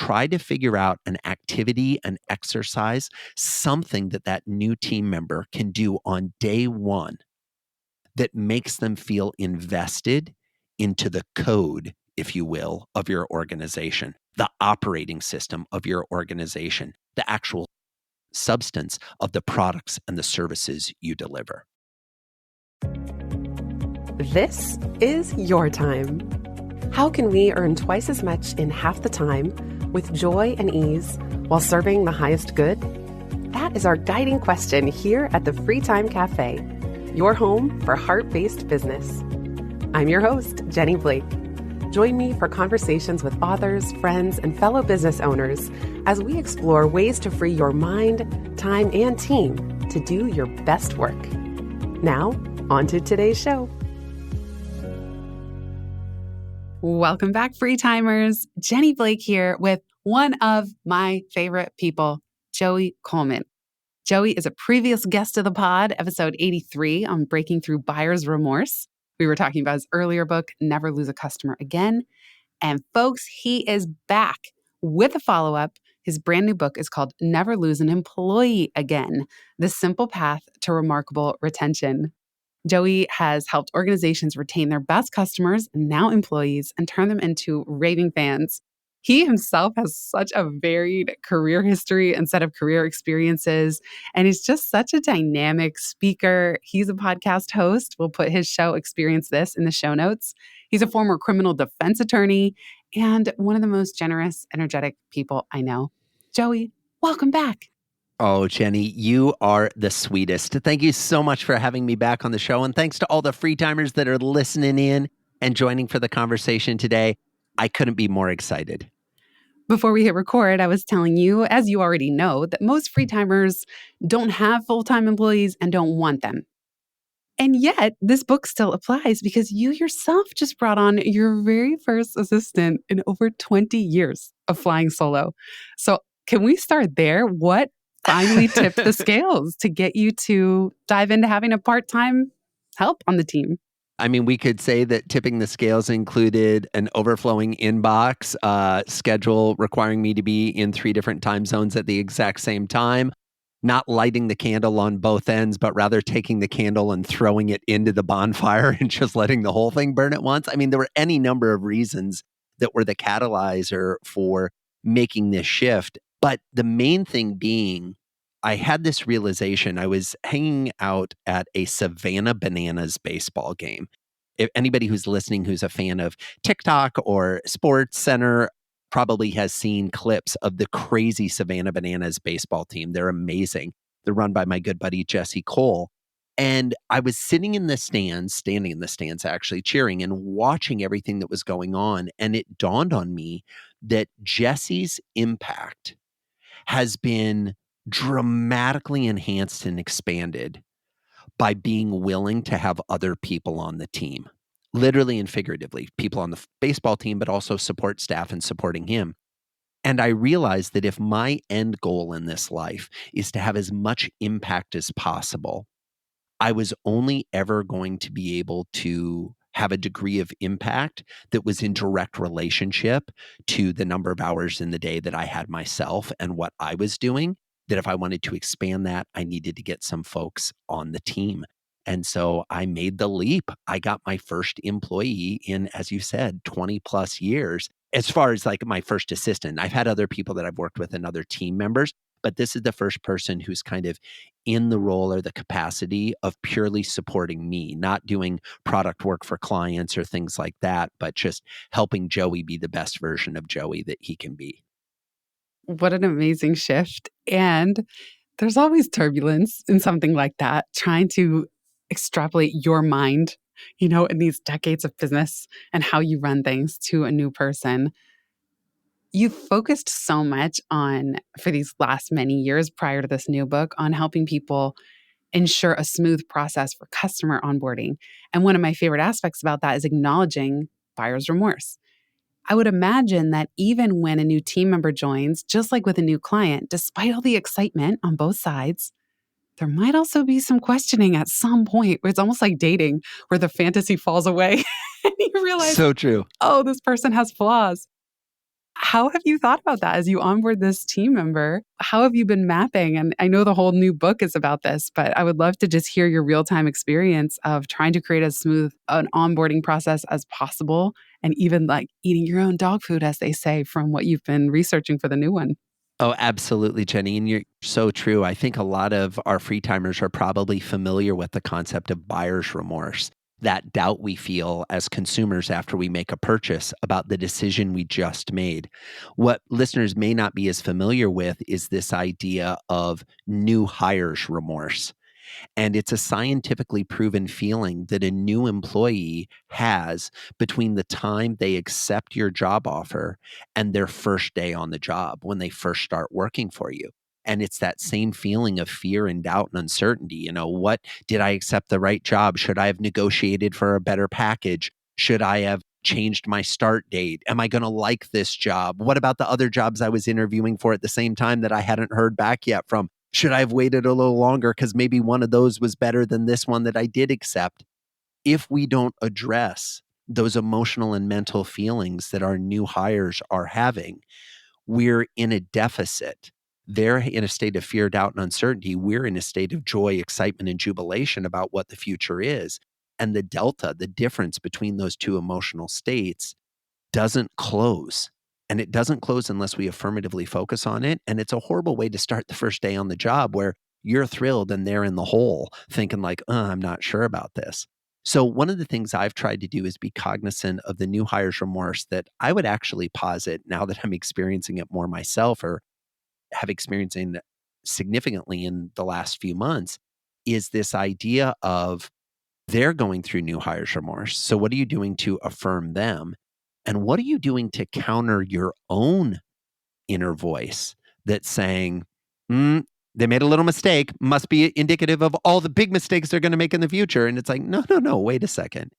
try to figure out an activity, an exercise, something that that new team member can do on day one that makes them feel invested into the code, if you will, of your organization, the operating system of your organization, the actual substance of the products and the services you deliver. This is your time. How can we earn twice as much in half the time with joy and ease while serving the highest good? That is our guiding question here at the Free Time Cafe, your home for heart-based business. I'm your host, Jenny Blake. Join me for conversations with authors, friends, and fellow business owners as we explore ways to free your mind, time, and team to do your best work. Now, on to today's show. Welcome back, Free Timers. Jenny Blake here with one of my favorite people, Joey Coleman. Joey is a previous guest of the pod, episode 83 on breaking through buyer's remorse. We were talking about his earlier book, Never Lose a Customer Again. And folks, he is back with a follow-up. His brand new book is called Never Lose an Employee Again, The Simple Path to Remarkable Retention. Joey has helped organizations retain their best customers, and now employees, and turn them into raving fans. He himself has such a varied career history and set of career experiences, and he's just such a dynamic speaker. He's a podcast host. We'll put his show, Experience This, in the show notes. He's a former criminal defense attorney and one of the most generous, energetic people I know. Joey, welcome back. Oh, Jenny, you are the sweetest. Thank you so much for having me back on the show. And thanks to all the free timers that are listening in and joining for the conversation today. I couldn't be more excited. Before we hit record, I was telling you, as you already know, that most free timers don't have full-time employees and don't want them. And yet, this book still applies because you yourself just brought on your very first assistant in over 20 years of flying solo. So can we start there? What finally tipped the scales to get you to dive into having a part-time help on the team? I mean, we could say that tipping the scales included an overflowing inbox, schedule requiring me to be in 3 different time zones at the exact same time, not lighting the candle on both ends, but rather taking the candle and throwing it into the bonfire and just letting the whole thing burn at once. I mean, there were any number of reasons that were the catalyzer for making this shift. But the main thing being, I had this realization. I was hanging out at a Savannah Bananas baseball game. If anybody who's listening who's a fan of TikTok or Sports Center probably has seen clips of the crazy Savannah Bananas baseball team. They're amazing. They're run by my good buddy, Joey Coleman. And I was sitting in the stands, standing in the stands actually, cheering and watching everything that was going on. And it dawned on me that Jesse's impact has been dramatically enhanced and expanded by being willing to have other people on the team, literally and figuratively, people on the baseball team, but also support staff and supporting him. And I realized that if my end goal in this life is to have as much impact as possible, I was only ever going to be able to have a degree of impact that was in direct relationship to the number of hours in the day that I had myself and what I was doing. That if I wanted to expand that, I needed to get some folks on the team. And so I made the leap. I got my first employee in, as you said, 20 plus years. As far as like my first assistant, I've had other people that I've worked with and other team members, but this is the first person who's kind of in the role or the capacity of purely supporting me, not doing product work for clients or things like that, but just helping Joey be the best version of Joey that he can be. What an amazing shift. And there's always turbulence in something like that, trying to extrapolate your mind, in these decades of business and how you run things to a new person. You've focused so much on, for these last many years prior to this new book, on helping people ensure a smooth process for customer onboarding. And one of my favorite aspects about that is acknowledging buyer's remorse. I would imagine that even when a new team member joins, just like with a new client, despite all the excitement on both sides, there might also be some questioning at some point where it's almost like dating, where the fantasy falls away and you realize, so true. Oh, this person has flaws. How have you thought about that as you onboard this team member? How have you been mapping? And I know the whole new book is about this, but I would love to just hear your real time experience of trying to create as smooth an onboarding process as possible and even like eating your own dog food, as they say, from what you've been researching for the new one. Oh, absolutely, Jenny. And you're so true. I think a lot of our free timers are probably familiar with the concept of buyer's remorse, that doubt we feel as consumers after we make a purchase about the decision we just made. What listeners may not be as familiar with is this idea of new hires remorse. And it's a scientifically proven feeling that a new employee has between the time they accept your job offer and their first day on the job when they first start working for you. And it's that same feeling of fear and doubt and uncertainty. What did I accept the right job? Should I have negotiated for a better package? Should I have changed my start date? Am I going to like this job? What about the other jobs I was interviewing for at the same time that I hadn't heard back yet from? Should I have waited a little longer because maybe one of those was better than this one that I did accept? If we don't address those emotional and mental feelings that our new hires are having, we're in a deficit. They're in a state of fear, doubt, and uncertainty. We're in a state of joy, excitement, and jubilation about what the future is. And the delta, the difference between those two emotional states doesn't close. And it doesn't close unless we affirmatively focus on it. And it's a horrible way to start the first day on the job where you're thrilled and they're in the hole thinking like, I'm not sure about this. So one of the things I've tried to do is be cognizant of the new hires remorse that I would actually posit now that I'm experiencing it more myself or have experienced it significantly in the last few months is this idea of they're going through new hires remorse. So, what are you doing to affirm them? And what are you doing to counter your own inner voice that's saying, they made a little mistake, must be indicative of all the big mistakes they're going to make in the future? And it's like, no, no, no, wait a second.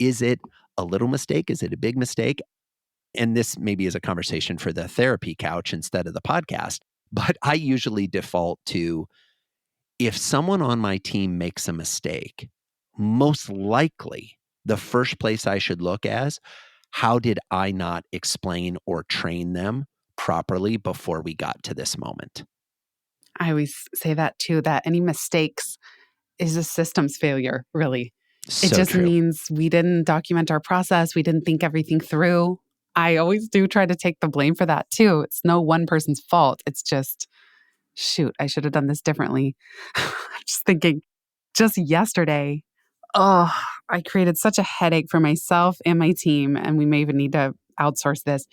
Is it a little mistake? Is it a big mistake? And this maybe is a conversation for the therapy couch instead of the podcast. But I usually default to if someone on my team makes a mistake, most likely the first place I should look as how did I not explain or train them properly before we got to this moment? I always say that too, that any mistakes is a systems failure, really. It So just true. means we didn't document our process. We didn't think everything through. I always do try to take the blame for that too. It's no one person's fault. It's just, shoot, I should have done this differently. I'm just thinking, just yesterday, oh, I created such a headache for myself and my team, and we may even need to outsource this.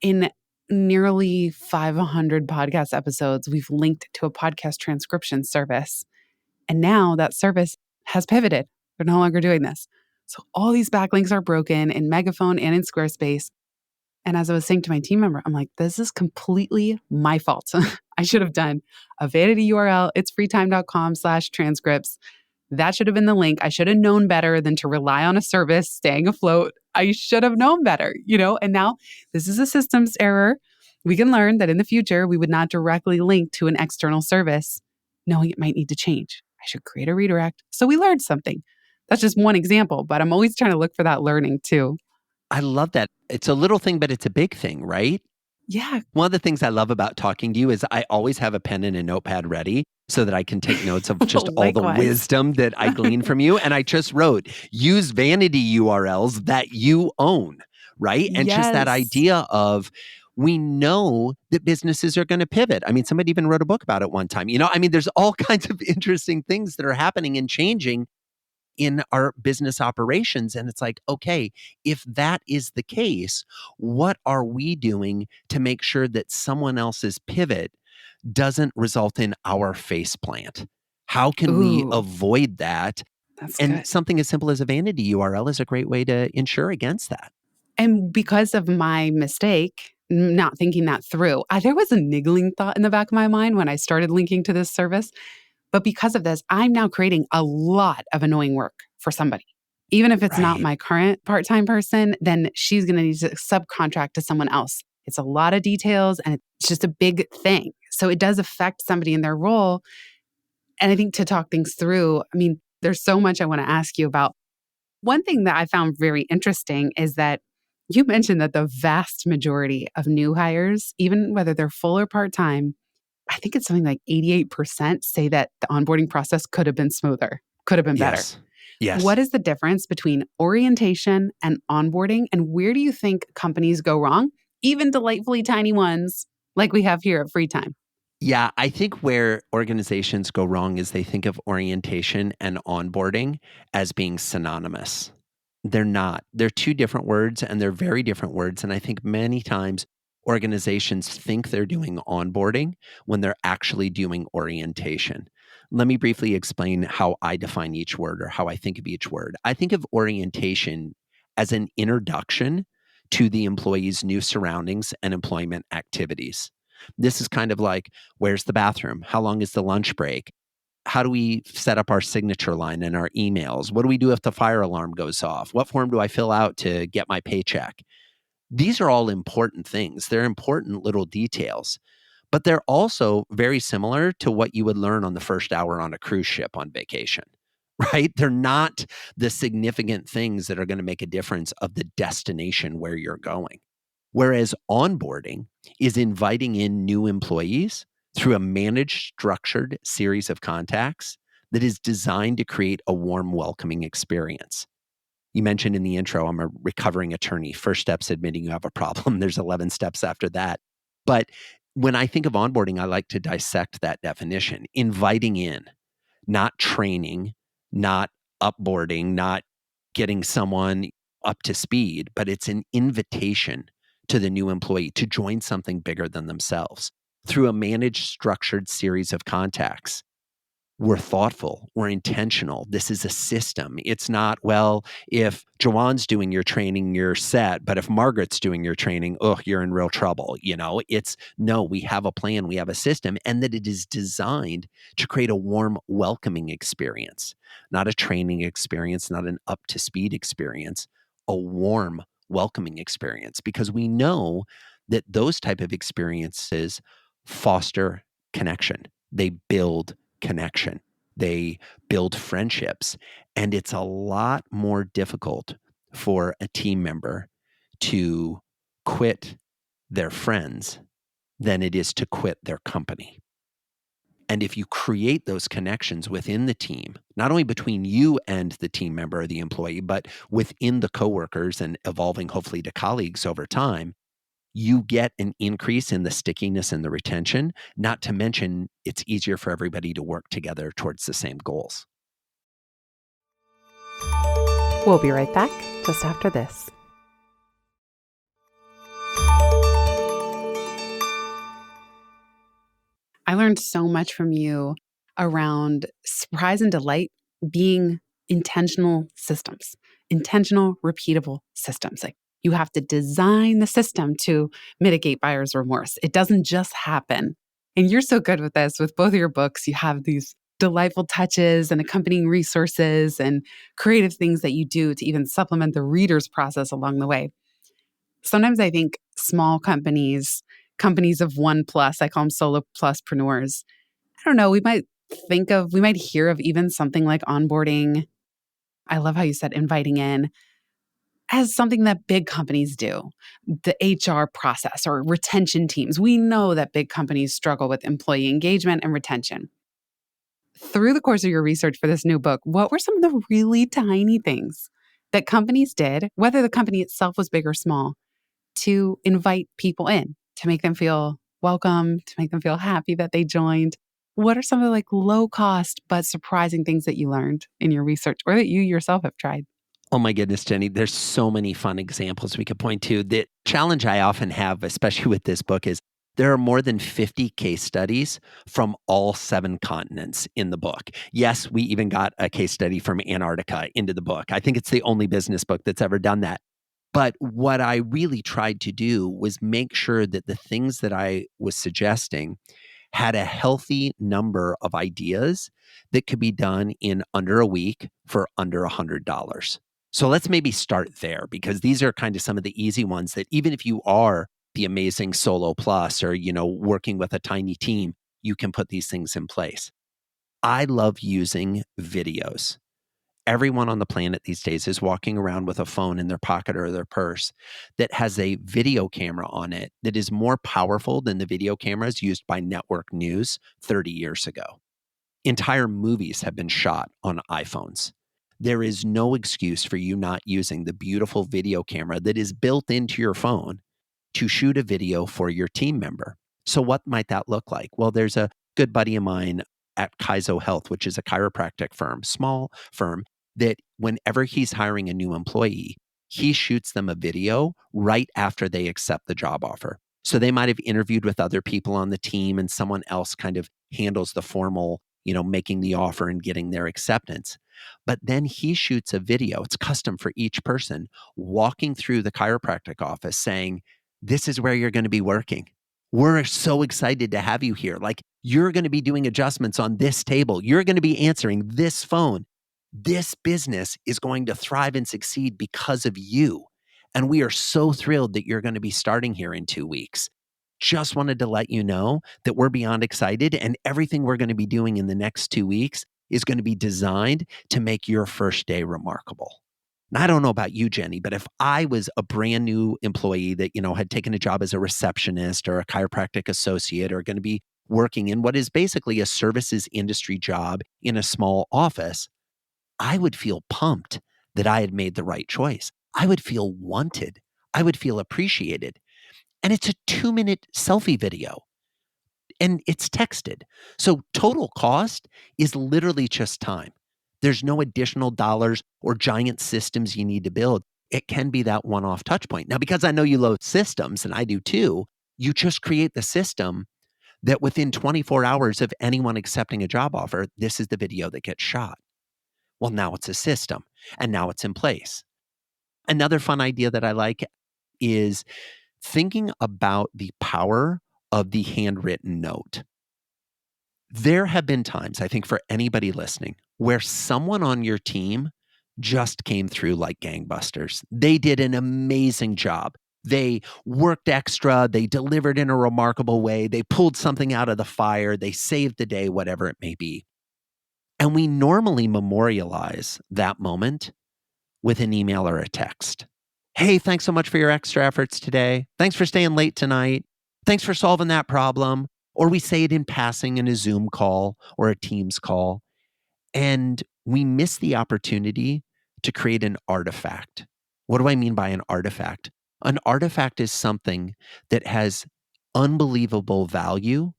In nearly 500 podcast episodes, we've linked to a podcast transcription service. And now that service has pivoted. They're no longer doing this. So all these backlinks are broken in Megaphone and in Squarespace. And as I was saying to my team member, I'm like, this is completely my fault. I should have done a vanity URL. It's freetime.com/transcripts. That should have been the link. I should have known better than to rely on a service staying afloat. I should have known better, And now this is a systems error. We can learn that in the future, we would not directly link to an external service, knowing it might need to change. I should create a redirect. So we learned something. That's just one example, but I'm always trying to look for that learning too. I love that. It's a little thing, but it's a big thing, right? Yeah. One of the things I love about talking to you is I always have a pen and a notepad ready so that I can take notes of just all the Likewise. wisdom that I glean from you. And I just wrote, use vanity URLs that you own, right? And just that Yes. idea of we know that businesses are going to pivot. I mean, somebody even wrote a book about it one time. There's all kinds of interesting things that are happening and changing in our business operations. And it's like, okay, if that is the case, what are we doing to make sure that someone else's pivot doesn't result in our face plant? How can we Ooh, avoid that? that's And good. something as simple as a vanity URL is a great way to ensure against that. And because of my mistake, not thinking that through, there was a niggling thought in the back of my mind when I started linking to this service. But because of this, I'm now creating a lot of annoying work for somebody. Even if it's not Right. my current part time person, then she's going to need to subcontract to someone else. It's a lot of details and it's just a big thing. So it does affect somebody in their role. And I think to talk things through, there's so much I want to ask you about. One thing that I found very interesting is that You mentioned that the vast majority of new hires, even whether they're full or part time, I think it's something like 88% say that the onboarding process could have been smoother, could have been better. Yes. Yes. What is the difference between orientation and onboarding? And where do you think companies go wrong? Even delightfully tiny ones like we have here at Free Time. Yeah, I think where organizations go wrong is they think of orientation and onboarding as being synonymous. They're not. They're two different words and they're very different words. And I think many times organizations think they're doing onboarding when they're actually doing orientation. Let me briefly explain how I define each word or how I think of each word. I think of orientation as an introduction to the employee's new surroundings and employment activities. This is kind of like, where's the bathroom? How long is the lunch break? How do we set up our signature line in our emails? What do we do if the fire alarm goes off? What form do I fill out to get my paycheck? These are all important things. They're important little details, but they're also very similar to what you would learn on the first hour on a cruise ship on vacation, right? They're not the significant things that are going to make a difference of the destination where you're going. Whereas onboarding is inviting in new employees through a managed, structured series of contacts that is designed to create a warm, welcoming experience. You mentioned in the intro, I'm a recovering attorney. First step's admitting you have a problem. There's 11 steps after that. But when I think of onboarding, I like to dissect that definition. Inviting in, not training, not upboarding, not getting someone up to speed, but it's an invitation to the new employee to join something bigger than themselves through a managed, structured series of contacts. We're thoughtful, we're intentional. This is a system. It's not, well, if Joanne's doing your training, you're set. But if Margaret's doing your training, oh, you're in real trouble. It's no, we have a plan, we have a system, and that it is designed to create a warm, welcoming experience, not a training experience, not an up to speed experience, a warm, welcoming experience, because we know that those type of experiences foster connection. They build connection. They build friendships. And it's a lot more difficult for a team member to quit their friends than it is to quit their company. And if you create those connections within the team, not only between you and the team member or the employee, but within the coworkers and evolving hopefully to colleagues over time, you get an increase in the stickiness and the retention, not to mention it's easier for everybody to work together towards the same goals. We'll be right back just after this. I learned so much from you around surprise and delight being intentional systems, intentional, repeatable systems. Like you have to design the system to mitigate buyer's remorse. It doesn't just happen. And you're so good with this. With both of your books, you have these delightful touches and accompanying resources and creative things that you do to even supplement the reader's process along the way. Sometimes I think small companies, companies of one plus, I call them solo pluspreneurs. I don't know, we might hear of even something like onboarding. I love how you said inviting in as something that big companies do, the HR process or retention teams. We know that big companies struggle with employee engagement and retention. Through the course of your research for this new book, what were some of the really tiny things that companies did, whether the company itself was big or small, to invite people in, to make them feel welcome, to make them feel happy that they joined? What are some of the like low cost but surprising things that you learned in your research or that you yourself have tried? Oh my goodness, Jenny, there's so many fun examples we could point to. The challenge I often have, especially with this book, is there are more than 50 case studies from all 7 continents in the book. Yes, we even got a case study from Antarctica into the book. I think it's the only business book that's ever done that. But what I really tried to do was make sure that the things that I was suggesting had a healthy number of ideas that could be done in under a week for under $100. So let's maybe start there, because these are kind of some of the easy ones that even if you are the amazing solo plus or, working with a tiny team, you can put these things in place. I love using videos everyone on the planet these days is walking around with a phone in their pocket or their purse that has a video camera on it that is more powerful than the video cameras used by network news 30 years ago. Entire movies have been shot on iPhones. There is no excuse for you not using the beautiful video camera that is built into your phone to shoot a video for your team member. So what might that look like? Well, there's a good buddy of mine at Kaizo Health, which is a chiropractic firm, small firm, that whenever he's hiring a new employee, he shoots them a video right after they accept the job offer. So they might have interviewed with other people on the team and someone else kind of handles the formal, making the offer and getting their acceptance. But then he shoots a video, it's custom for each person, walking through the chiropractic office saying, this is where you're going to be working. We're so excited to have you here. Like, you're going to be doing adjustments on this table. You're going to be answering this phone. This business is going to thrive and succeed because of you. And we are so thrilled that you're going to be starting here in 2 weeks. Just wanted to let you know that we're beyond excited, and everything we're going to be doing in the next 2 weeks is going to be designed to make your first day remarkable. And I don't know about you, Jenny, but if I was a brand new employee that, had taken a job as a receptionist or a chiropractic associate or going to be working in what is basically a services industry job in a small office, I would feel pumped that I had made the right choice. I would feel wanted. I would feel appreciated. And it's a 2-minute selfie video and it's texted. So total cost is literally just time. There's no additional dollars or giant systems you need to build. It can be that one-off touch point. Now, because I know you load systems, and I do too, you just create the system that within 24 hours of anyone accepting a job offer, this is the video that gets shot. Well, now it's a system, and now it's in place. Another fun idea that I like is thinking about the power of the handwritten note. There have been times, I think, for anybody listening, where someone on your team just came through like gangbusters. They did an amazing job. They worked extra. They delivered in a remarkable way. They pulled something out of the fire. They saved the day, whatever it may be. And we normally memorialize that moment with an email or a text. Hey, thanks so much for your extra efforts today. Thanks for staying late tonight. Thanks for solving that problem. Or we say it in passing in a Zoom call or a Teams call. And we miss the opportunity to create an artifact. What do I mean by an artifact? An artifact is something that has unbelievable value.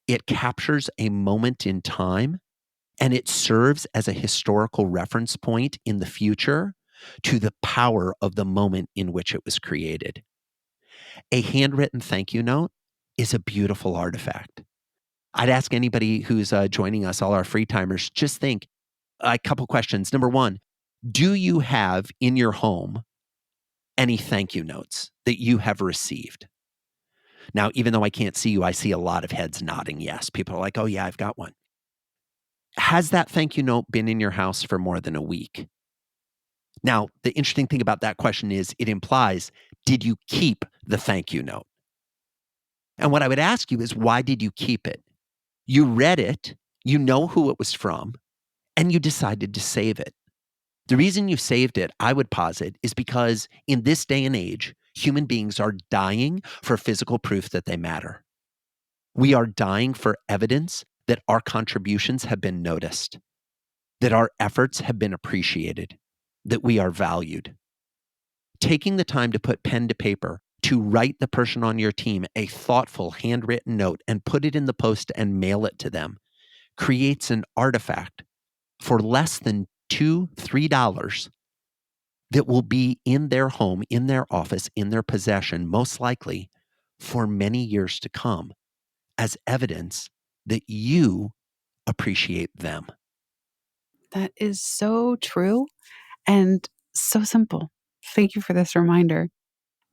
It captures a moment in time, and it serves as a historical reference point in the future to the power of the moment in which it was created. A handwritten thank you note is a beautiful artifact. I'd ask anybody who's joining us, all our free timers, just think a couple questions. Number one, do you have in your home any thank you notes that you have received? Now, even though I can't see you, I see a lot of heads nodding yes. People are like, oh yeah, I've got one. Has that thank you note been in your house for more than a week? Now, the interesting thing about that question is it implies, did you keep the thank you note? And what I would ask you is, why did you keep it? You read it, you know who it was from, and you decided to save it. The reason you saved it, I would posit, is because in this day and age, human beings are dying for physical proof that they matter. We are dying for evidence that our contributions have been noticed, that our efforts have been appreciated, that we are valued. Taking the time to put pen to paper, to write the person on your team a thoughtful handwritten note and put it in the post and mail it to them creates an artifact for less than $2, $3 that will be in their home, in their office, in their possession, most likely for many years to come as evidence that you appreciate them. That is so true and so simple. Thank you for this reminder.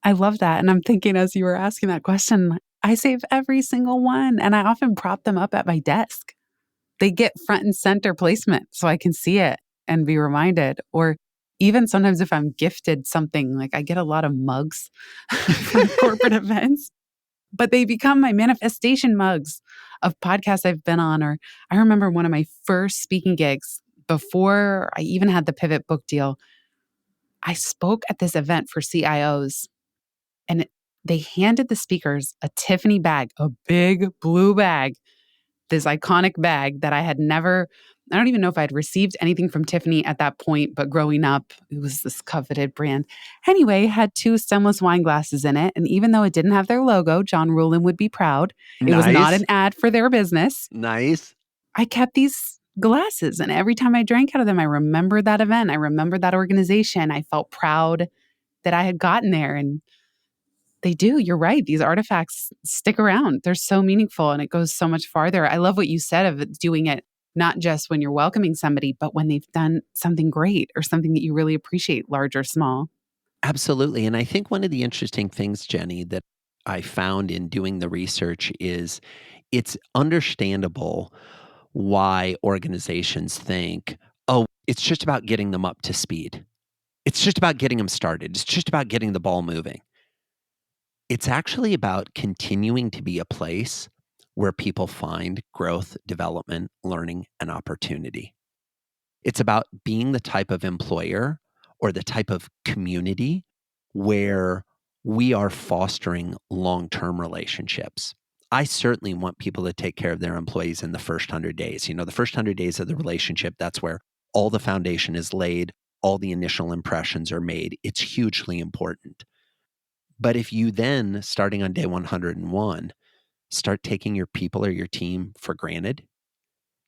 I love that. And I'm thinking as you were asking that question, I save every single one and I often prop them up at my desk. They get front and center placement so I can see it and be reminded. Or even sometimes if I'm gifted something, like I get a lot of mugs from corporate events, but they become my manifestation mugs of podcasts I've been on. Or I remember one of my first speaking gigs. before I even had the Pivot book deal, I spoke at this event for CIOs, and they handed the speakers a Tiffany bag, a big blue bag, this iconic bag that I don't even know if I'd received anything from Tiffany at that point, but growing up, it was this coveted brand. Anyway, it had two stemless wine glasses in it. And even though it didn't have their logo, John Rulin would be proud. It was not Nice. an ad for their business. Nice. I kept these glasses, and every time I drank out of them, I remembered that event. I remembered that organization. I felt proud that I had gotten there. And they do. You're right. These artifacts stick around. They're so meaningful and it goes so much farther. I love what you said of doing it not just when you're welcoming somebody, but when they've done something great or something that you really appreciate, large or small. Absolutely. And I think one of the interesting things, Jenny, that I found in doing the research is it's understandable why organizations think, oh, it's just about getting them up to speed. It's just about getting them started. It's just about getting the ball moving. It's actually about continuing to be a place where people find growth, development, learning, and opportunity. It's about being the type of employer or the type of community where we are fostering long-term relationships. I certainly want people to take care of their employees in the first 100 days. The first 100 days of the relationship, that's where all the foundation is laid, all the initial impressions are made. It's hugely important. But if you then, starting on day 101, start taking your people or your team for granted,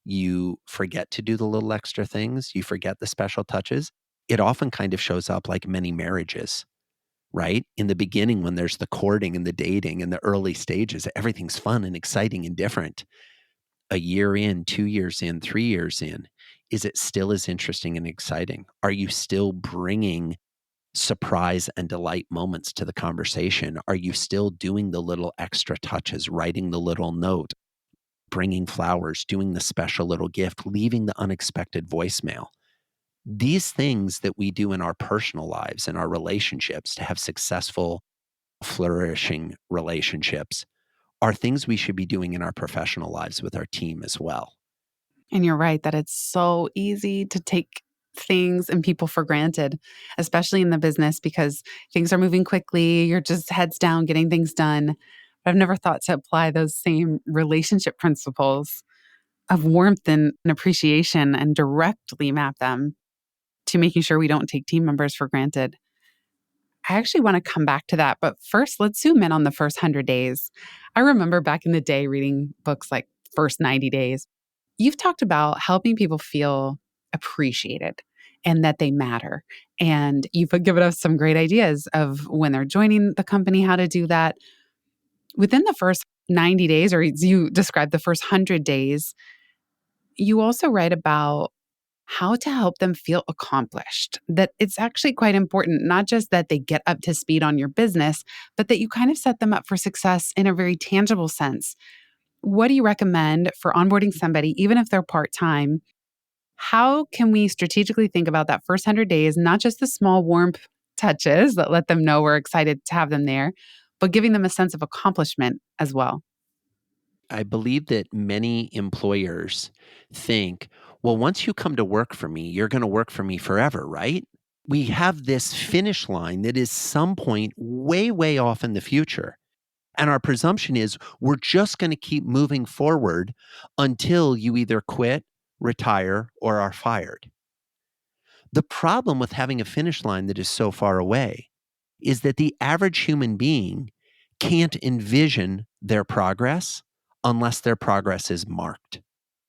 you forget to do the little extra things, you forget the special touches, it often kind of shows up like many marriages, right? In the beginning, when there's the courting and the dating and the early stages, everything's fun and exciting and different. A year in, 2 years in, 3 years in, is it still as interesting and exciting? Are you still bringing surprise and delight moments to the conversation? Are you still doing the little extra touches, writing the little note, bringing flowers, doing the special little gift, leaving the unexpected voicemail? These things that we do in our personal lives and our relationships to have successful, flourishing relationships are things we should be doing in our professional lives with our team as well. And you're right that it's so easy to take things and people for granted, especially in the business because things are moving quickly. You're just heads down getting things done. But I've never thought to apply those same relationship principles of warmth and appreciation and directly map them to making sure we don't take team members for granted. I actually want to come back to that. But first, let's zoom in on the first 100 days. I remember back in the day reading books like First 90 Days. You've talked about helping people feel appreciated and that they matter. And you've given us some great ideas of when they're joining the company, how to do that. Within the first 90 days, or as you described the first 100 days, you also write about how to help them feel accomplished. That it's actually quite important, not just that they get up to speed on your business, but that you kind of set them up for success in a very tangible sense. What do you recommend for onboarding somebody, even if they're part time? How can we strategically think about that first 100 days, not just the small warmth touches that let them know we're excited to have them there, but giving them a sense of accomplishment as well? I believe that many employers think, well, once you come to work for me, you're going to work for me forever, right? We have this finish line that is some point way, way off in the future. And our presumption is we're just going to keep moving forward until you either quit, retire, or are fired. The problem with having a finish line that is so far away is that the average human being can't envision their progress unless their progress is marked.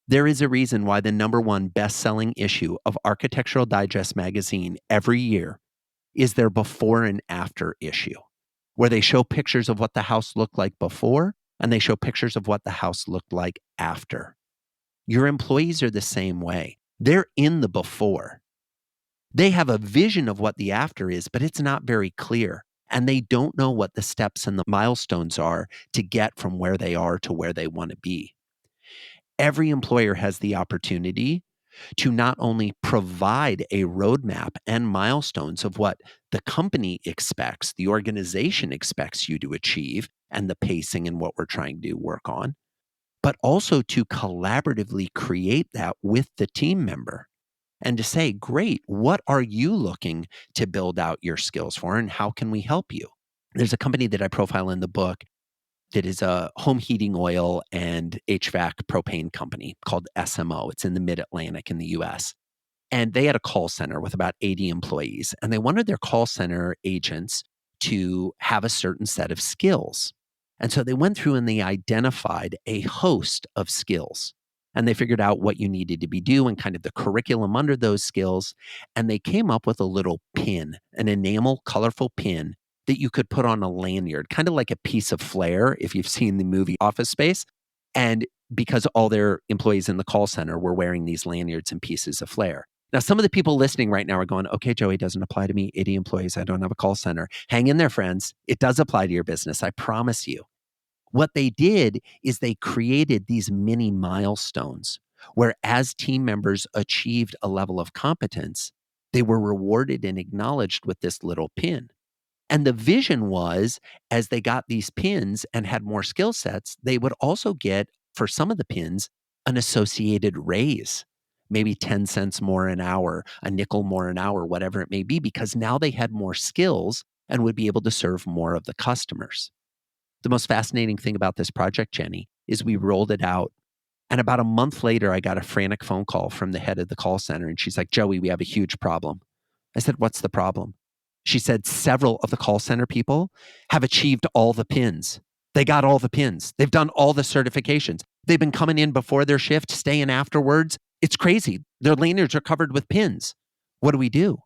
There is a reason why the number one best-selling issue of Architectural Digest magazine every year is their before and after issue, where they show pictures of what the house looked like before and they show pictures of what the house looked like after. Your employees are the same way. They're in the before. They have a vision of what the after is, but it's not very clear. And they don't know what the steps and the milestones are to get from where they are to where they want to be. Every employer has the opportunity to not only provide a roadmap and milestones of what the company expects, the organization expects you to achieve, and the pacing and what we're trying to work on, but also to collaboratively create that with the team member. and to say, great, what are you looking to build out your skills for, and how can we help you? There's a company that I profile in the book that is a home heating oil and HVAC propane company called SMO. It's in the mid-Atlantic in the US. And they had a call center with about 80 employees, and they wanted their call center agents to have a certain set of skills. And so they went through and they identified a host of skills. And they figured out what you needed to be doing, kind of the curriculum under those skills. And they came up with a little pin, an enamel, colorful pin that you could put on a lanyard, kind of like a piece of flair, if you've seen the movie Office Space. And because all their employees in the call center were wearing these lanyards and pieces of flair. Now, some of the people listening right now are going, okay, Joey, doesn't apply to me. 80 employees. I don't have a call center. Hang in there, friends. It does apply to your business. I promise you. What they did is they created these mini milestones where, as team members achieved a level of competence, they were rewarded and acknowledged with this little pin. And the vision was, as they got these pins and had more skill sets, they would also get, for some of the pins, an associated raise, maybe 10 cents more an hour, a nickel more an hour, whatever it may be, because now they had more skills and would be able to serve more of the customers. The most fascinating thing about this project, Jenny, is we rolled it out. And about a month later, I got a frantic phone call from the head of the call center. And she's like, Joey, we have a huge problem. I said, what's the problem? She said, several of the call center people have achieved all the pins. They got all the pins. They've done all the certifications. They've been coming in before their shift, staying afterwards. It's crazy. Their lanyards are covered with pins. What do we do?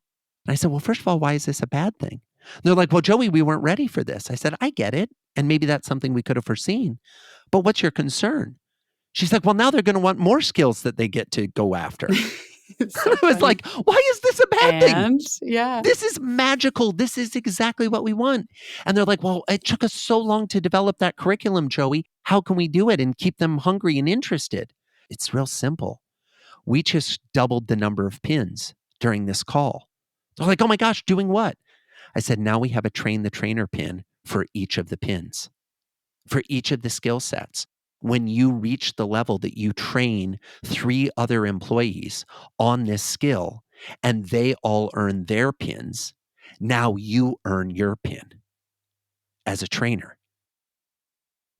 And I said, well, first of all, why is this a bad thing? And they're like, well, Joey, we weren't ready for this. I said, I get it. And maybe that's something we could have foreseen. But what's your concern? She's like, well, now they're going to want more skills that they get to go after. So I was funny. like, why is this a bad thing? And yeah. This is magical. This is exactly what we want. And they're like, well, it took us so long to develop that curriculum, Joey. How can we do it and keep them hungry and interested? It's real simple. We just doubled the number of pins during this call. They're like, oh my gosh, doing what? I said, now we have a train the trainer pin for each of the pins, for each of the skill sets. When you reach the level that you train 3 other employees on this skill and they all earn their pins, now you earn your pin as a trainer.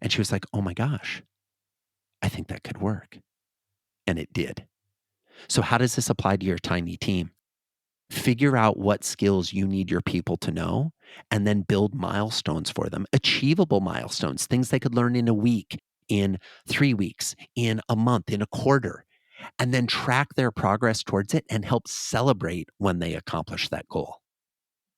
And she was like, oh my gosh, I think that could work. And it did. So how does this apply to your tiny team? Figure out what skills you need your people to know and then build milestones for them, achievable milestones, things they could learn in a week, in 3 weeks, in a month, in a quarter, and then track their progress towards it and help celebrate when they accomplish that goal.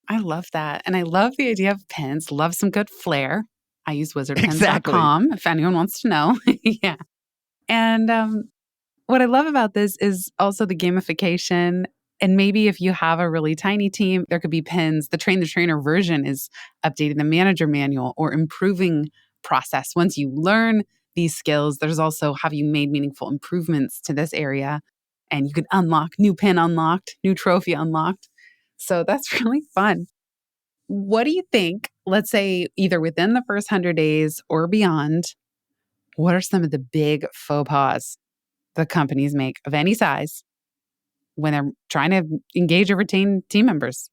I love that. And I love the idea of pins. Love some good flair. I use Exactly. wizardpins.com if anyone wants to know. Yeah. And what I love about this is also the gamification. And maybe if you have a really tiny team, there could be pins. The train the trainer version is updating the manager manual or improving process. Once you learn these skills, there's also have you made meaningful improvements to this area? And you could unlock new pin unlocked, new trophy unlocked. So that's really fun. What do you think, let's say either within the first 100 days or beyond, what are some of the big faux pas the companies make of any size when they're trying to engage or retain team members?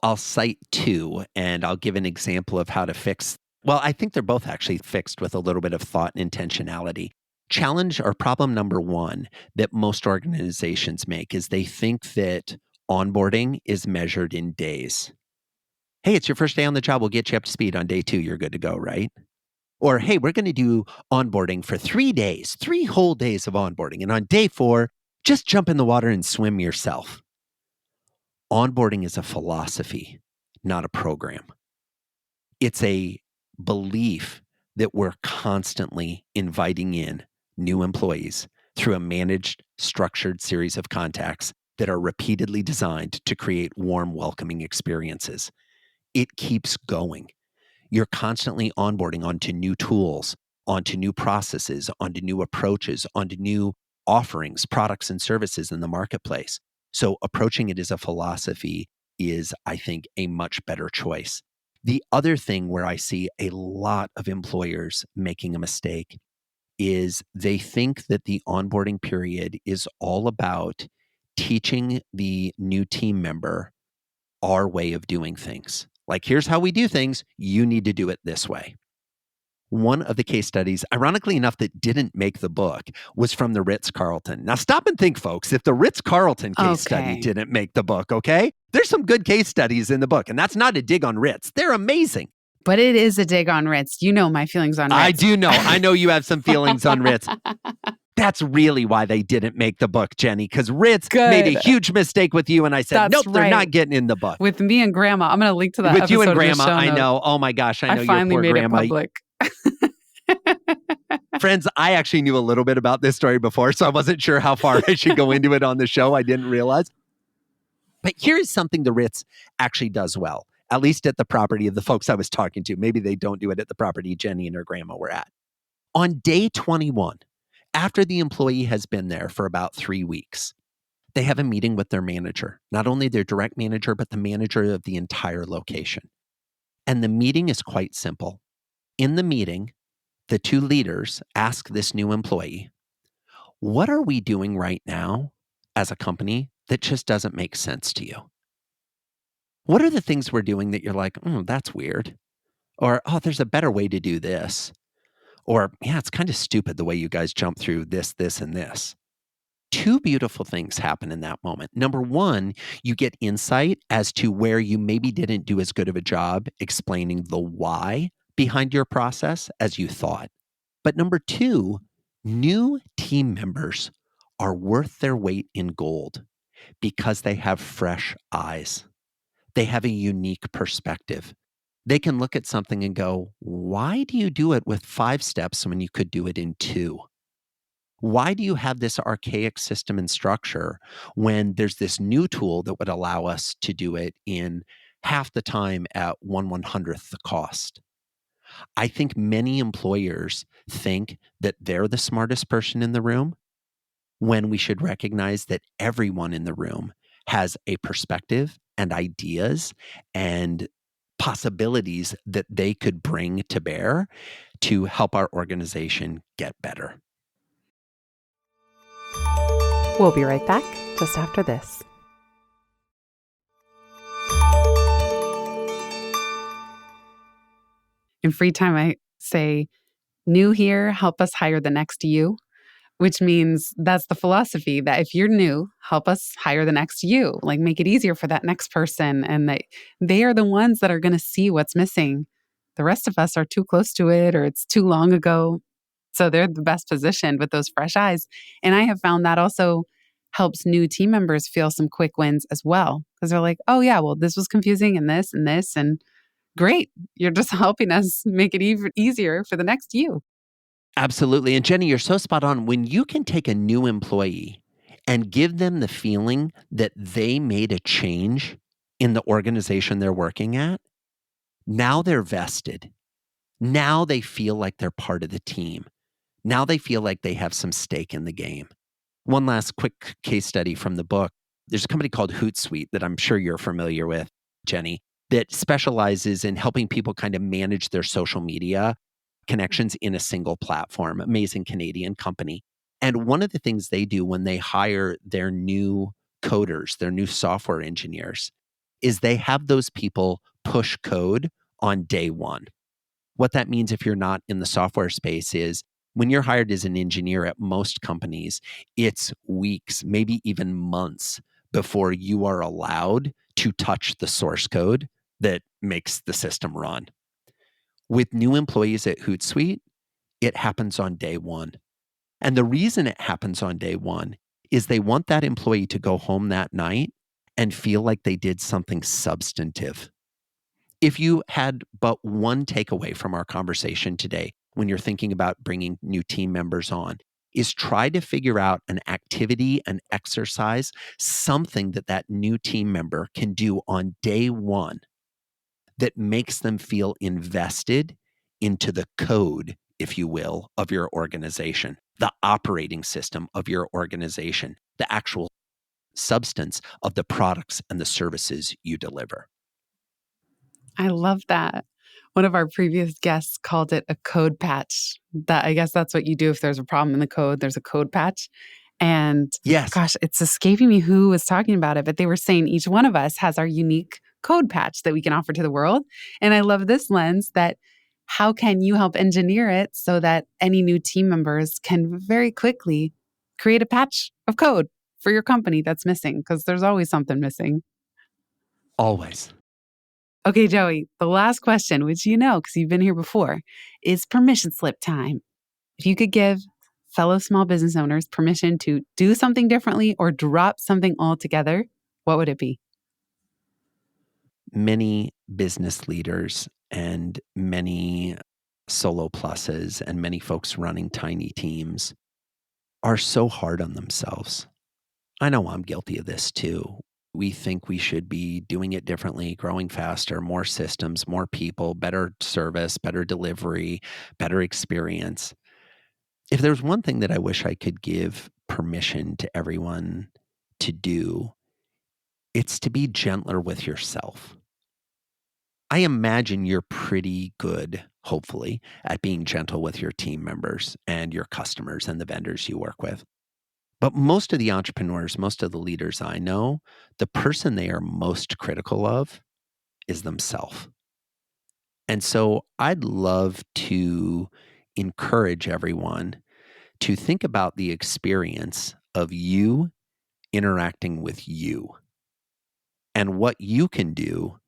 I'll cite 2 and I'll give an example of how to fix. Well, I think they're both actually fixed with a little bit of thought and intentionality. Challenge or problem number 1 that most organizations make is they think that onboarding is measured in days. Hey, it's your first day on the job. We'll get you up to speed on day 2. You're good to go, right? Or, hey, we're going to do onboarding for 3 days, 3 whole days of onboarding. And on day 4, just jump in the water and swim yourself. Onboarding is a philosophy, not a program. It's a belief that we're constantly inviting in new employees through a managed, structured series of contacts that are repeatedly designed to create warm, welcoming experiences. It keeps going. You're constantly onboarding onto new tools, onto new processes, onto new approaches, onto new offerings, products, and services in the marketplace. So approaching it as a philosophy is, I think, a much better choice. The other thing where I see a lot of employers making a mistake is they think that the onboarding period is all about teaching the new team member our way of doing things. Like, here's how we do things. You need to do it this way. One of the case studies, ironically enough, that didn't make the book was from the Ritz-Carlton. Now, stop and think, folks, if the Ritz-Carlton case study didn't make the book, okay? There's some good case studies in the book, and that's not a dig on Ritz. They're amazing. But it is a dig on Ritz. You know my feelings on Ritz. I do know. I know you have some feelings on Ritz. That's really why they didn't make the book, Jenny, because Ritz made a huge mistake with you, and I said, nope, they're not getting in the book. With me and Grandma. I'm going to link to that with episode you and Grandma, in the show I notes. know. Oh my gosh, I know I finally your poor made Grandma. it public. Friends, I actually knew a little bit about this story before, so I wasn't sure how far I should go into it on the show. I didn't realize. But here is something the Ritz actually does well, at least at the property of the folks I was talking to. Maybe they don't do it at the property Jenny and her grandma were at. On day 21, after the employee has been there for about 3 weeks, they have a meeting with their manager, not only their direct manager, but the manager of the entire location. And the meeting is quite simple. In the meeting, the two leaders ask this new employee, what are we doing right now as a company that just doesn't make sense to you? What are the things we're doing that you're like, that's weird? Or, oh, there's a better way to do this. Or, yeah, it's kind of stupid the way you guys jump through this, and this. Two beautiful things happen in that moment. Number one, you get insight as to where you maybe didn't do as good of a job explaining the why behind your process as you thought. But number two, new team members are worth their weight in gold because they have fresh eyes. They have a unique perspective. They can look at something and go, why do you do it with 5 steps when you could do it in 2? Why do you have this archaic system and structure when there's this new tool that would allow us to do it in half the time at 1/100th the cost? I think many employers think that they're the smartest person in the room when we should recognize that everyone in the room has a perspective and ideas and possibilities that they could bring to bear to help our organization get better. We'll be right back just after this. In free time, I say, new here, help us hire the next you, which means that's the philosophy that if you're new, help us hire the next you, like make it easier for that next person. And that they are the ones that are going to see what's missing. The rest of us are too close to it or it's too long ago. So they're the best positioned with those fresh eyes. And I have found that also helps new team members feel some quick wins as well. Because they're like, oh yeah, well, this was confusing and this and this. And great. You're just helping us make it even easier for the next you. Absolutely. And Jenny, you're so spot on. When you can take a new employee and give them the feeling that they made a change in the organization they're working at, now they're vested. Now they feel like they're part of the team. Now they feel like they have some stake in the game. One last quick case study from the book. There's a company called Hootsuite that I'm sure you're familiar with, Jenny, that specializes in helping people kind of manage their social media connections in a single platform. Amazing Canadian company. And one of the things they do when they hire their new coders, their new software engineers, is they have those people push code on day one. What that means if you're not in the software space is when you're hired as an engineer at most companies, it's weeks, maybe even months before you are allowed to touch the source code that makes the system run. With new employees at Hootsuite, it happens on day one. And the reason it happens on day one is they want that employee to go home that night and feel like they did something substantive. If you had but one takeaway from our conversation today, when you're thinking about bringing new team members on, is try to figure out an activity, an exercise, something that that new team member can do on day one that makes them feel invested into the code, if you will, of your organization, the operating system of your organization, the actual substance of the products and the services you deliver. I love that. One of our previous guests called it a code patch. That I guess that's what you do if there's a problem in the code, there's a code patch. And Yes. gosh, it's escaping me who was talking about it, but they were saying each one of us has our unique code patch that we can offer to the world. And I love this lens that how can you help engineer it so that any new team members can very quickly create a patch of code for your company that's missing? Because there's always something missing. Always. Okay, Joey, the last question, which you know because you've been here before, is permission slip time. If you could give fellow small business owners permission to do something differently or drop something altogether, what would it be? Many business leaders and many solo pluses and many folks running tiny teams are so hard on themselves. I know I'm guilty of this too. We think we should be doing it differently, growing faster, more systems, more people, better service, better delivery, better experience. If there's one thing that I wish I could give permission to everyone to do, it's to be gentler with yourself. I imagine you're pretty good, hopefully, at being gentle with your team members and your customers and the vendors you work with. But most of the entrepreneurs, most of the leaders I know, the person they are most critical of is themselves. And so I'd love to encourage everyone to think about the experience of you interacting with you and what you can do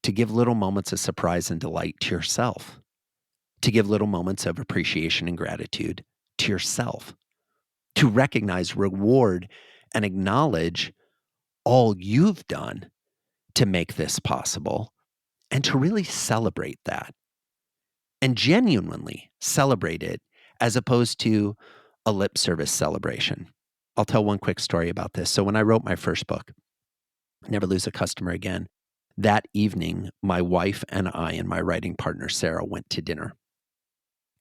to give little moments of surprise and delight to yourself, to give little moments of appreciation and gratitude to yourself, to recognize, reward, and acknowledge all you've done to make this possible and to really celebrate that and genuinely celebrate it as opposed to a lip service celebration. I'll tell one quick story about this. So when I wrote my first book, Never Lose a Customer Again, that evening, my wife and I and my writing partner, Sarah, went to dinner.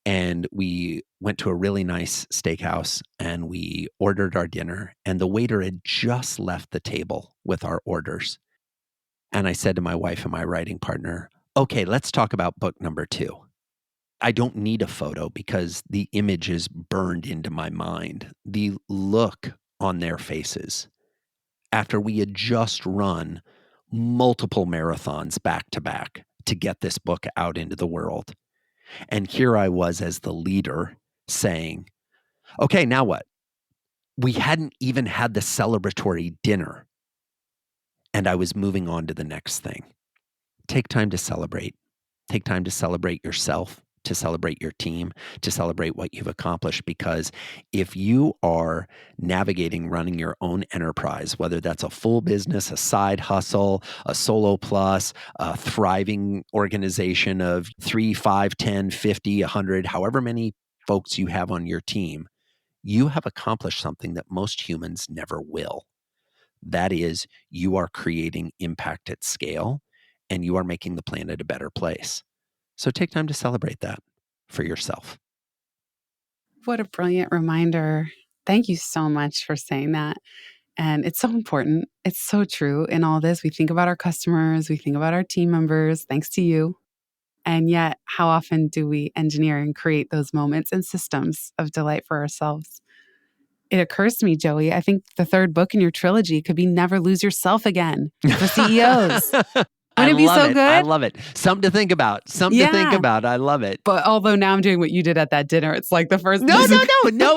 And we went to a really nice steakhouse and we ordered our dinner. And the waiter had just left the table with our orders. And I said to my wife and my writing partner, okay, let's talk about book number 2. I don't need a photo because the image is burned into my mind. The look on their faces after we had just run multiple marathons back to back to get this book out into the world. And here I was as the leader saying, okay, now what? We hadn't even had the celebratory dinner. And I was moving on to the next thing. Take time to celebrate. Take time to celebrate yourself, to celebrate your team, to celebrate what you've accomplished. Because if you are navigating running your own enterprise, whether that's a full business, a side hustle, a solo plus, a thriving organization of 3, 5, 10, 50, 100, however many folks you have on your team, you have accomplished something that most humans never will. That is, you are creating impact at scale and you are making the planet a better place. So take time to celebrate that for yourself. What a brilliant reminder. Thank you so much for saying that. And it's so important. It's so true in all this. We think about our customers, we think about our team members, thanks to you. And yet, how often do we engineer and create those moments and systems of delight for ourselves? It occurs to me, Joey, I think the third book in your trilogy could be Never Lose Yourself Again for CEOs. I Wouldn't it be love so it. good? I love it. Something to think about. Something to think Yeah. about. I love it. But although now I'm doing what you did at that dinner, it's like the first. No,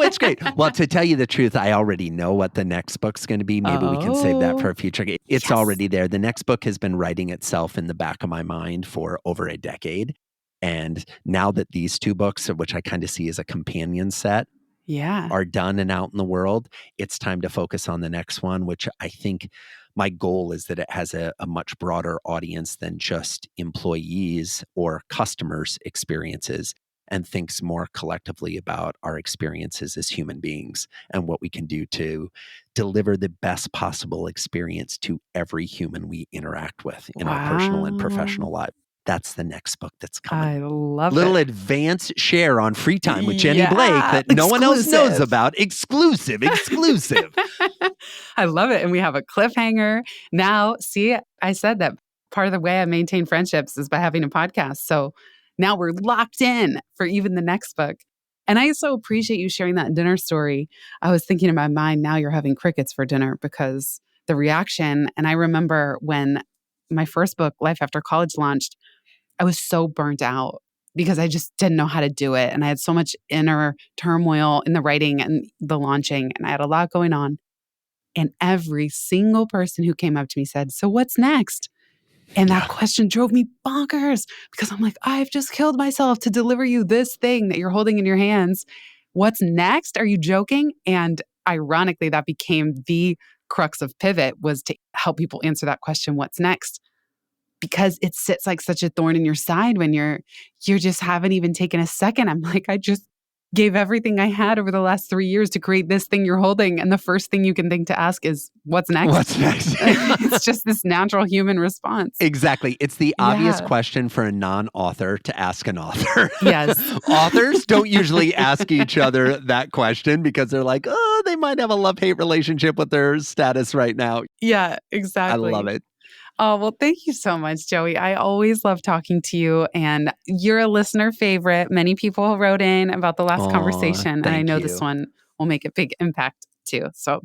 it's great. Well, to tell you the truth, I already know what the next book's going to be. Maybe we can save that for a future. It's already there. The next book has been writing itself in the back of my mind for over a decade. And now that these 2 books, which I kind of see as a companion set, are done and out in the world, it's time to focus on the next one, which I think my goal is that it has a much broader audience than just employees or customers' experiences and thinks more collectively about our experiences as human beings and what we can do to deliver the best possible experience to every human we interact with in our personal and professional life. That's the next book that's coming. I love Little it. advanced share on Free Time with Jenny Blake that no one else knows about. Exclusive. I love it. And we have a cliffhanger. Now, see, I said that part of the way I maintain friendships is by having a podcast. So now we're locked in for even the next book. And I so appreciate you sharing that dinner story. I was thinking in my mind, now you're having crickets for dinner because the reaction. And I remember when my first book, Life After College, launched, I was so burnt out because I just didn't know how to do it. And I had so much inner turmoil in the writing and the launching, and I had a lot going on. And every single person who came up to me said, "So what's next?" And that Yeah. question drove me bonkers because I'm like, I've just killed myself to deliver you this thing that you're holding in your hands. What's next? Are you joking? And ironically, that became the crux of Pivot, was to help people answer that question, what's next? Because it sits like such a thorn in your side when you just haven't even taken a second. I'm like, I just gave everything I had over the last 3 years to create this thing you're holding. And the first thing you can think to ask is, what's next? What's next? It's just this natural human response. Exactly. It's the obvious Yeah. question for a non-author to ask an author. Yes. Authors don't usually ask each other that question because they're like, oh, they might have a love-hate relationship with their status right now. Yeah, I love exactly. it. Oh, well, thank you so much, Joey. I always love talking to you, and you're a listener favorite. Many people wrote in about the last Aw, conversation, and I thank know this you. one will make a big impact too. So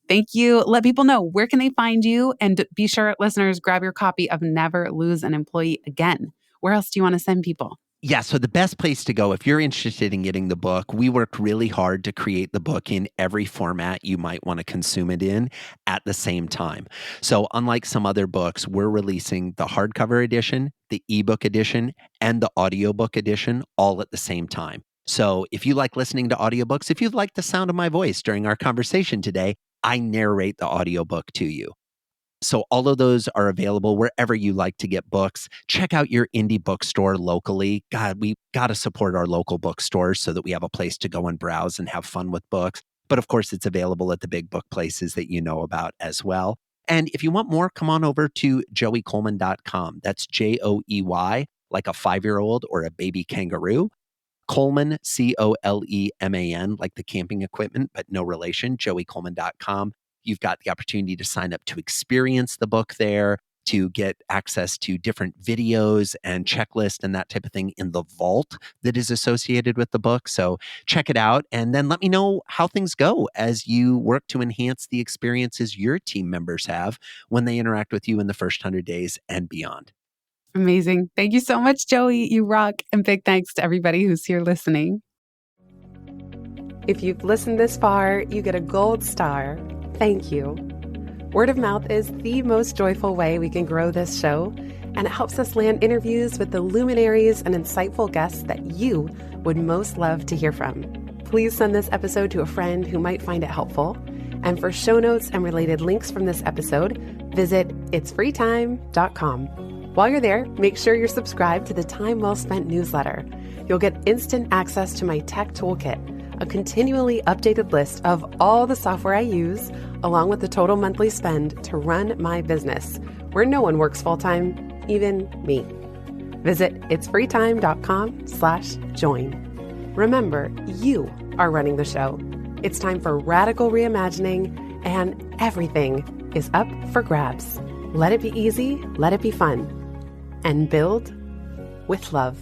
thank you. Let people know, where can they find you? And be sure, listeners, grab your copy of Never Lose an Employee Again. Where else do you want to send people? Yeah, so the best place to go if you're interested in getting the book, we worked really hard to create the book in every format you might want to consume it in at the same time. So, unlike some other books, we're releasing the hardcover edition, the ebook edition, and the audiobook edition all at the same time. So, if you like listening to audiobooks, if you like the sound of my voice during our conversation today, I narrate the audiobook to you. So all of those are available wherever you like to get books. Check out your indie bookstore locally. God, we got to support our local bookstores so that we have a place to go and browse and have fun with books. But of course, it's available at the big book places that you know about as well. And if you want more, come on over to joeycoleman.com. That's Joey, like a 5-year-old or a baby kangaroo. Coleman, Coleman, like the camping equipment, but no relation, joeycoleman.com. You've got the opportunity to sign up to experience the book there, to get access to different videos and checklist and that type of thing in the vault that is associated with the book. So check it out and then let me know how things go as you work to enhance the experiences your team members have when they interact with you in the first 100 days and beyond. Amazing. Thank you so much, Joey. You rock. And big thanks to everybody who's here listening. If you've listened this far, you get a gold star. Thank you. Word of mouth is the most joyful way we can grow this show, and it helps us land interviews with the luminaries and insightful guests that you would most love to hear from. Please send this episode to a friend who might find it helpful. And for show notes and related links from this episode, visit itsfreetime.com. While you're there, make sure you're subscribed to the Time Well Spent newsletter. You'll get instant access to my tech toolkit, a continually updated list of all the software I use, along with the total monthly spend to run my business, where no one works full-time, even me. Visit itsfreetime.com/join. Remember, you are running the show. It's time for radical reimagining, and everything is up for grabs. Let it be easy, let it be fun, and build with love.